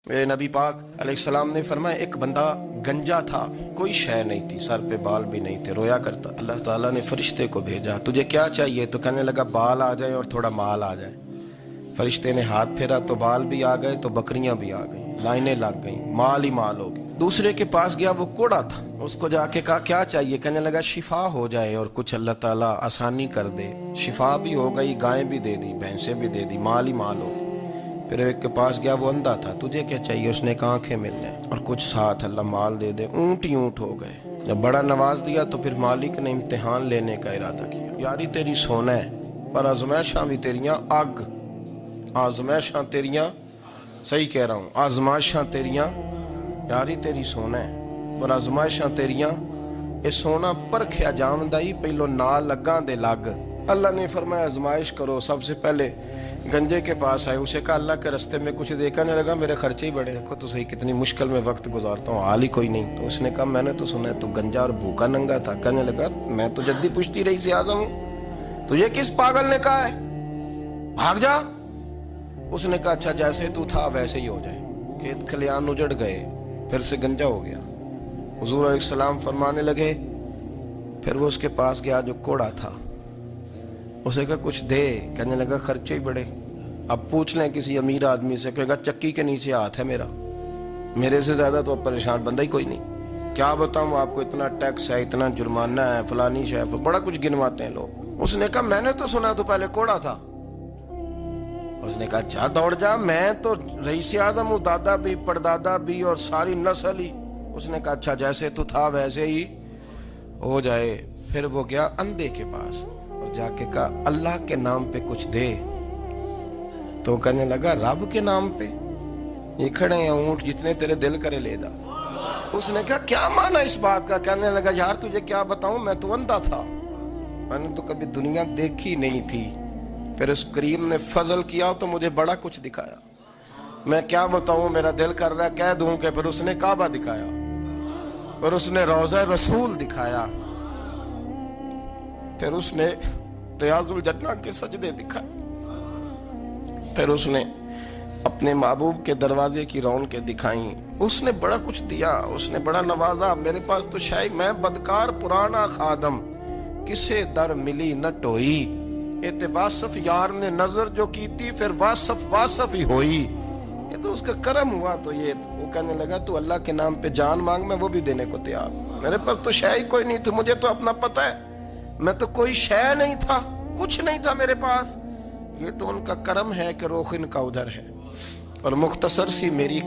میرے نبی پاک علیہ السلام نے فرمایا ایک بندہ گنجا تھا، کوئی شے نہیں تھی، سر پہ بال بھی نہیں تھے، رویا کرتا۔ اللہ تعالیٰ نے فرشتے کو بھیجا، تجھے کیا چاہیے؟ تو کہنے لگا بال آ جائیں اور تھوڑا مال آ جائے۔ فرشتے نے ہاتھ پھیرا تو بال بھی آ گئے تو بکریاں بھی آ گئیں، لائنیں لگ گئیں، مال ہی مال ہو گئی۔ دوسرے کے پاس گیا، وہ کوڑا تھا، اس کو جا کے کہا کیا چاہیے؟ کہنے لگا شفا ہو جائے اور کچھ اللہ تعالیٰ آسانی کر دے۔ شفا بھی ہو گئی، گائیں بھی دے دی، بھینسیں بھی دے دی، مال ہی مال ہو گئی۔ پھر ایک کے پاس گیا، وہ اندھا تھا، تجھے کیا چاہیے؟ اس نے کہا آنکھیں مل جائیں اور کچھ ساتھ اللہ مال دے دے۔ اونٹ ہی اونٹ ہو گئے۔ جب بڑا نواز دیا تو پھر مالک نے امتحان لینے کا ارادہ کیا، یاری تیری سونا ہے پر آزمائشاں بھی تیریاں اگ، آزمائشاں تیریاں، صحیح کہہ رہا ہوں، آزمائشاں تیریاں، یاری تیری سونا ہے پر آزمائشاں تیریاں، اے سونا پرکھیا جامدائی پہلو نال لگاں دے لگ۔ اللہ نے فرمایا آزمائش کرو۔ سب سے پہلے گنجے کے پاس آئے، اسے کہا اللہ کے رستے میں کچھ دیکھا نہیں لگا، میرے خرچے ہی بڑے، دیکھو تو صحیح کتنی مشکل میں وقت گزارتا ہوں، حال ہی کوئی نہیں۔ تو اس نے کہا میں نے تو سنا ہے تو گنجا اور بھوکا ننگا تھا۔ کہنے لگا میں تو جدی پشتی رئیس اعظم ہوں، تجھے کس پاگل نے کہا ہے بھاگ جا؟ اس نے کہا اچھا جیسے تو تھا ویسے ہی ہو جائے۔ کھیت کھلیان اجڑ گئے، پھر سے گنجا ہو گیا۔ حضور علیہ السلام فرمانے لگے، پھر وہ اس کے پاس گیا جو کوڑا تھا، اسے کہا کچھ دے۔ کہنے لگا خرچے ہی بڑے، اب پوچھ لیں کسی امیر آدمی سے، کہے گا چکی کے نیچے ہاتھ ہے میرا، میرے سے زیادہ تو اب پریشان بندہ ہی کوئی نہیں، کیا بتاؤں آپ کو، اتنا ٹیکس ہے، اتنا جرمانہ ہے، فلانی شے، بڑا کچھ گنواتے ہیں لوگ۔ اس نے کہا میں نے تو سنا تو پہلے کوڑا تھا۔ اس نے کہا اچھا دوڑ جا، میں تو رئیس اعظم ہوں، دادا بھی پردادا بھی اور ساری نسل ہی۔ اس نے کہا اچھا جیسے تو تھا ویسے ہی ہو جائے۔ پھر وہ گیا اندھے کے پاس اور جا کے کہا اللہ کے نام پہ کچھ دے۔ تو کہنے لگا رب کے نام پہ؟ یہ کھڑے ہیں اونٹ، جتنے تیرے دل کرے لے جا۔ اس نے کہا کیا معنی اس بات کا؟ کہنے لگا یار تجھے کیا بتاؤں، میں تو اندھا تھا، میں نے تو کبھی دنیا دیکھی نہیں تھی، پھر اس کریم نے فضل کیا تو مجھے بڑا کچھ دکھایا، میں کیا بتاؤں، میرا دل کر رہا ہے کہہ دوں کہ پھر اس نے کعبہ دکھایا، پھر اس نے روضہ رسول دکھایا، پھر اس نے ریاض الجنہ کے سجدے دکھائے، پھر اس نے اپنے محبوب کے دروازے کی رونقیں دکھائیں، اس نے بڑا کچھ دیا، اس نے بڑا نوازا۔ میرے پاس تو شاید میں بدکار پرانا خادم، کسے در ملی نہ ٹوئی، یہ تے واصف یار نے نظر جو کی تھی، پھر واصف ہی ہوئی، یہ تو اس کا کرم ہوا۔ تو یہ وہ کہنے لگا تو اللہ کے نام پہ جان مانگ، میں وہ بھی دینے کو تیار، میرے پاس تو شے ہی کوئی نہیں تھی، مجھے تو اپنا پتہ ہے، میں تو کوئی شے نہیں تھا، کچھ نہیں تھا میرے پاس، یہ تو ان کا کرم ہے کہ روخ ان کا ادھر ہے۔ اور مختصر سی میری